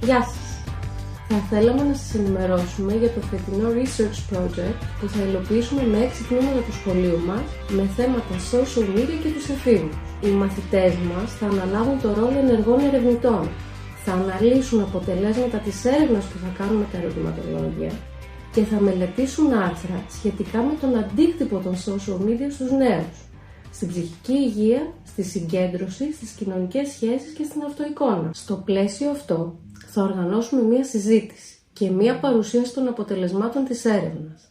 Γεια σας! Θα θέλαμε να σας ενημερώσουμε για το φετινό research project που θα υλοποιήσουμε με 6 τμήματα του σχολείου μας με θέματα social media και τους εφήβους. Οι μαθητές μας θα αναλάβουν το ρόλο ενεργών ερευνητών. Θα αναλύσουν αποτελέσματα της έρευνας που θα κάνουν με τα ερωτηματολόγια και θα μελετήσουν άρθρα σχετικά με τον αντίκτυπο των social media στους νέους, στην ψυχική υγεία, στη συγκέντρωση, στις κοινωνικές σχέσεις και στην αυτοεικόνα. Στο πλαίσιο αυτό θα οργανώσουμε μία συζήτηση και μία παρουσίαση των αποτελεσμάτων της έρευνας.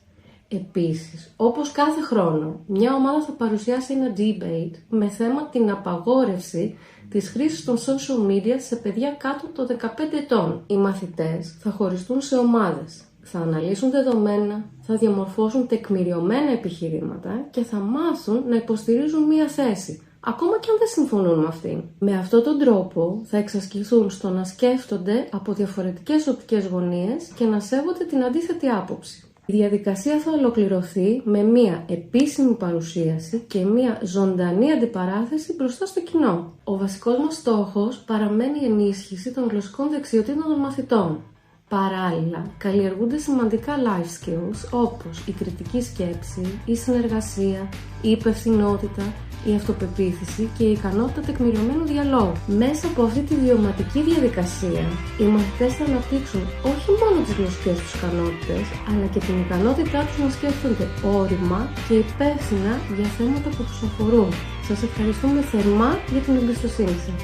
Επίσης, όπως κάθε χρόνο, μια ομάδα θα παρουσιάσει ένα debate με θέμα την απαγόρευση της χρήσης των social media σε παιδιά κάτω των 15 ετών. Οι μαθητές θα χωριστούν σε ομάδες, θα αναλύσουν δεδομένα, θα διαμορφώσουν τεκμηριωμένα επιχειρήματα και θα μάθουν να υποστηρίζουν μία θέση, ακόμα και αν δεν συμφωνούν με αυτήν. Με αυτόν τον τρόπο θα εξασκηθούν στο να σκέφτονται από διαφορετικές οπτικές γωνίες και να σέβονται την αντίθετη άποψη. Η διαδικασία θα ολοκληρωθεί με μία επίσημη παρουσίαση και μία ζωντανή αντιπαράθεση μπροστά στο κοινό. Ο βασικός μας στόχος παραμένει η ενίσχυση των γλωσσικών δεξιοτήτων των μαθητών. Παράλληλα, καλλιεργούνται σημαντικά life skills όπως η κριτική σκέψη, η συνεργασία, η υπευθυνότητα, η αυτοπεποίθηση και η ικανότητα τεκμηριωμένου διαλόγου. Μέσα από αυτή τη βιωματική διαδικασία, οι μαθητές θα αναπτύξουν όχι μόνο τις γλωσσικές τους ικανότητες, αλλά και την ικανότητά τους να σκέφτονται όρημα και υπεύθυνα για θέματα που τους αφορούν. Σας ευχαριστούμε θερμά για την εμπιστοσύνη σας.